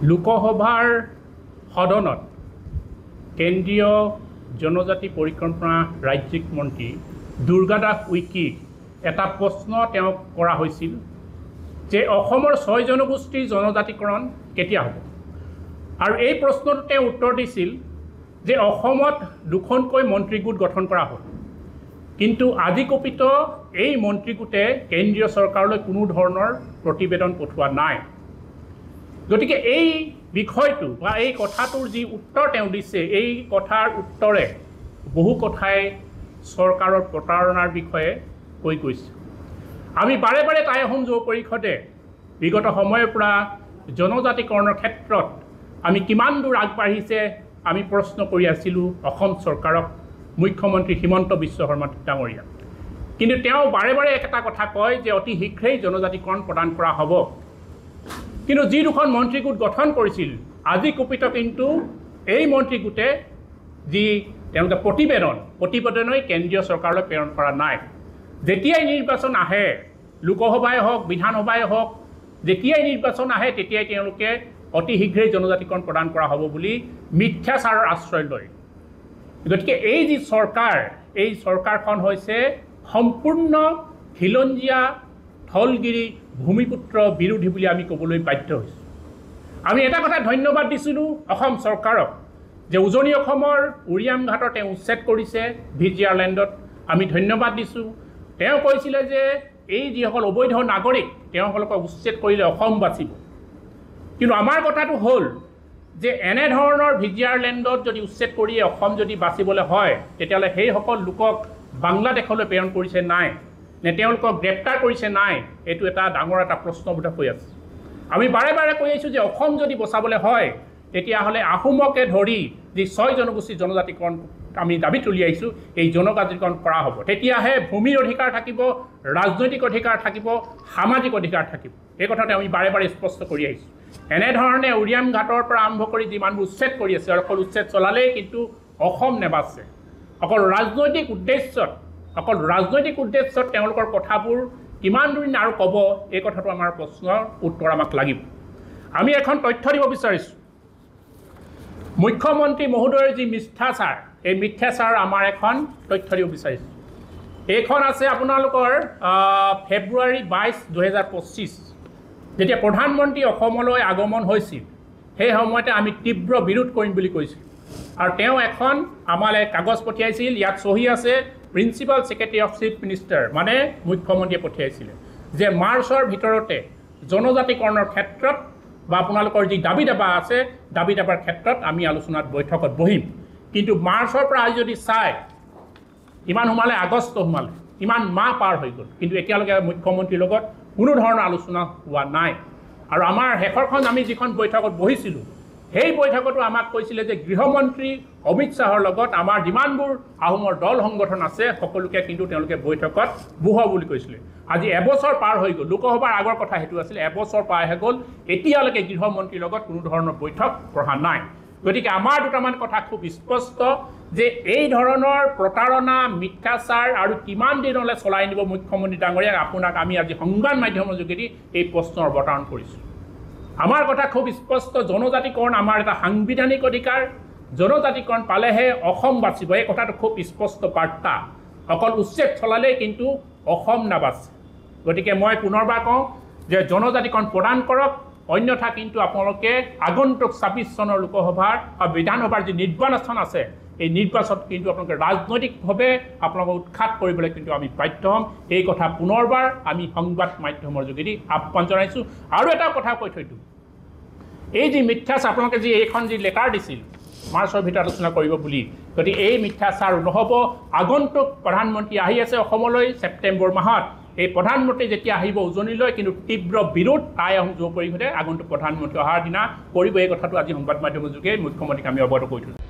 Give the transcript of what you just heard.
লোকসভাৰ সদনত কেন্দ্ৰীয় জনজাতি পৰিকল্পনা ৰাজ্যিক মন্ত্ৰী দুৰ্গাদাস উইকিক এটা প্ৰশ্ন তেওঁক কৰা হৈছিল যে অসমৰ 6 জনগোষ্ঠীৰ জনজাতিকৰণ কেতিয়া হ'ব আৰু এই প্ৰশ্নটো তেওঁ উত্তৰ দিছিল যে অসমত দুখনকৈ মন্ত্ৰীগোট গঠন কৰা হ'ল কিন্তু আদিকপিত এই মন্ত্ৰীগোটে কেন্দ্ৰীয় চৰকাৰলৈ কোনো ধৰণৰ প্ৰতিবেদন পঠোৱা নাই গতিকে এই বিষয়টো বা এই কথাটোৰ যি উত্তৰ তেওঁ দিছে এই কথাৰ উত্তৰে বহু কথাই চৰকাৰৰ প্ৰতাৰণাৰ বিষয়ে কৈ গৈছে আমি বাৰে বাৰে টাই অসম যুৱ পৰিষদে বিগত সময়ৰ পৰা জনজাতিকৰণৰ ক্ষেত্ৰত আমি কিমান দূৰ আগবাঢ়িছে আমি প্ৰশ্ন কৰি আছিলোঁ অসম চৰকাৰক মুখ্যমন্ত্ৰী হিমন্ত বিশ্ব শৰ্মা ডাঙৰীয়া কিন্তু তেওঁ বাৰে বাৰে এটা কথা কয় যে অতি শীঘ্ৰেই জনজাতিকৰণ প্ৰদান কৰা হ'ব কিন্তু যি দুখন মন্ত্ৰীগোট গঠন কৰিছিল আজি কপিত কিন্তু এই মন্ত্ৰীগোটে যি তেওঁলোকে প্ৰতিবেদনই কেন্দ্ৰীয় চৰকাৰলৈ প্ৰেৰণ কৰা নাই যেতিয়াই নিৰ্বাচন আহে লোকসভাই হওক বিধানসভাই হওক যেতিয়াই নিৰ্বাচন আহে তেতিয়াই তেওঁলোকে অতি শীঘ্ৰেই জনজাতিকৰণ প্ৰদান কৰা হ'ব বুলি মিথ্যাচাৰৰ আশ্ৰয় লয় গতিকে এই যি চৰকাৰ এই চৰকাৰখন হৈছে সম্পূৰ্ণ খিলঞ্জীয়া থলগিৰি ভূমিপুত্ৰ বিৰোধী বুলি আমি ক'বলৈ বাধ্য হৈছোঁ আমি এটা কথা ধন্যবাদ দিছিলোঁ অসম চৰকাৰক যে উজনি অসমৰ উৰিয়াম ঘাটৰ তেওঁ উচ্ছেদ কৰিছে ভিজিআৰ লেণ্ডত আমি ধন্যবাদ দিছোঁ তেওঁ কৈছিলে যে এই যিসকল অবৈধ নাগৰিক তেওঁসকলক উচ্ছেদ কৰিলে অসম বাচিব কিন্তু আমাৰ কথাটো হ'ল যে এনেধৰণৰ ভিজিআৰ লেণ্ডত যদি উচ্ছেদ কৰি অসম যদি বাচিবলৈ হয় তেতিয়াহ'লে সেইসকল লোকক বাংলাদেশলৈ প্ৰেৰণ কৰিছে নাই নে তেওঁলোকক গ্ৰেপ্তাৰ কৰিছে নাই এইটো এটা ডাঙৰ এটা প্ৰশ্নবোধক হৈ আছে আমি বাৰে বাৰে কৈ আহিছোঁ যে অসম যদি বচাবলৈ হয় তেতিয়াহ'লে আহোমকে ধৰি যি 6 জনগোষ্ঠীৰ জনজাতিকৰণ আমি দাবী তুলি আহিছোঁ এই জনজাতিকৰণ কৰা হ'ব তেতিয়াহে ভূমিৰ অধিকাৰ থাকিব ৰাজনৈতিক অধিকাৰ থাকিব সামাজিক অধিকাৰ থাকিব এই কথাটো আমি বাৰে বাৰে স্পষ্ট কৰি আহিছোঁ এনেধৰণে উৰিয়াম ঘাটৰ পৰা আৰম্ভ কৰি যিমানবোৰ উচ্ছেদ কৰি আছে অকল উচ্ছেদ চলালেই কিন্তু অসম নেবাচে অকল ৰাজনৈতিক উদ্দেশ্যত তেওঁলোকৰ কথাবোৰ কিমান দিন আৰু ক'ব এই কথাটো আমাৰ প্ৰশ্নৰ উত্তৰ আমাক লাগিব আমি এখন তথ্য দিব বিচাৰিছোঁ মুখ্যমন্ত্ৰী মহোদয়ৰ যি মিথ্যাচাৰ এই মিথ্যাচাৰ আমাৰ এখন তথ্য দিব বিচাৰিছোঁ এইখন আছে আপোনালোকৰ ফেব্ৰুৱাৰী 22, 2025 যেতিয়া প্ৰধানমন্ত্ৰী অসমলৈ আগমন হৈছিল সেই সময়তে আমি তীব্ৰ বিৰোধ কৰিম বুলি কৈছিল আৰু তেওঁ এখন আমালৈ কাগজ পঠিয়াইছিল ইয়াত চহী আছে principal secretary of chief minister মানে মুখ্যমন্ত্ৰীয়ে পঠিয়াইছিলে যে মাৰ্চৰ ভিতৰতে জনজাতিকৰণৰ ক্ষেত্ৰত বা আপোনালোকৰ যি দাবী দাবা আছে দাবী দাবাৰ ক্ষেত্ৰত আমি আলোচনাত বৈঠকত বহিম কিন্তু মাৰ্চৰ পৰা আজি যদি চাই ইমান সোমালে আগষ্ট সোমালে ইমান মাহ পাৰ হৈ গ'ল কিন্তু এতিয়ালৈকে মুখ্যমন্ত্ৰীৰ লগত কোনো ধৰণৰ আলোচনা হোৱা নাই আৰু আমাৰ শেষৰখন আমি যিখন বৈঠকত বহিছিলোঁ সেই বৈঠকতো আমাক কৈছিলে যে গৃহমন্ত্ৰী অমিত শ্বাহৰ লগত আমাৰ যিমানবোৰ আহোমৰ দল সংগঠন আছে সকলোকে কিন্তু তেওঁলোকে বৈঠকত বহুৱাব বুলি কৈছিলে আজি এবছৰ পাৰ হৈ গ'ল লোকসভাৰ আগৰ কথা সেইটো আছিল এবছৰ পাৰ হৈ গ'ল এতিয়ালৈকে গৃহমন্ত্ৰীৰ লগত কোনো ধৰণৰ বৈঠক বহা নাই গতিকে আমাৰ দুটামান কথা খুব স্পষ্ট যে এই ধৰণৰ প্ৰতাৰণা মিথ্যাচাৰ আৰু কিমান দিনলৈ চলাই নিব মুখ্যমন্ত্ৰী ডাঙৰীয়াক আপোনাক আমি আজি সংবাদ মাধ্যমৰ যোগেদি এই প্ৰশ্নৰ অৱতাৰণ কৰিছোঁ আমাৰ কথা খুব স্পষ্ট জনজাতিকৰণ আমাৰ এটা সাংবিধানিক অধিকাৰ জনজাতিকৰণ পালেহে অসম বাচিব এই কথাটো খুব স্পষ্ট বাৰ্তা অকল উচ্ছেদ চলালেই কিন্তু অসম নাবাচে গতিকে মই পুনৰবাৰ কওঁ যে জনজাতিকৰণ প্ৰদান কৰক অন্যথা কিন্তু আপোনালোকে আগন্তুক 26 চনৰ লোকসভাৰ বা বিধানসভাৰ যি নিৰ্বাচন আছে এই নিৰ্বাচনত কিন্তু আপোনালোকে ৰাজনৈতিকভাৱে আপোনালোকক উৎখাত কৰিবলৈ কিন্তু আমি বাধ্য হ'ম এই কথা পুনৰবাৰ আমি সংবাদ মাধ্যমৰ যোগেদি আহ্বান জনাইছোঁ আৰু এটা কথা কৈ থৈ দিওঁ এই যি মিথ্যাচাৰ আপোনালোকে যি এইখন যি লেটাৰ দিছিল মাৰ্চৰ ভিতৰত আলোচনা কৰিব বুলি গতিকে এই মিথ্যাচাৰ নহ'ব আগন্তুক প্ৰধানমন্ত্ৰী আহি আছে অসমলৈ ছেপ্টেম্বৰ মাহত এই প্ৰধানমন্ত্ৰী যেতিয়া আহিব উজনিলৈ কিন্তু তীব্ৰ বিৰোধ টাই অসম যুৱ পৰিষদে আগন্তুক প্ৰধানমন্ত্ৰী অহাৰ দিনা কৰিব এই কথাটো আজি সংবাদ মাধ্যমৰ যোগে মুখ্যমন্ত্ৰীক আমি অৱগত কৰি থৈছোঁ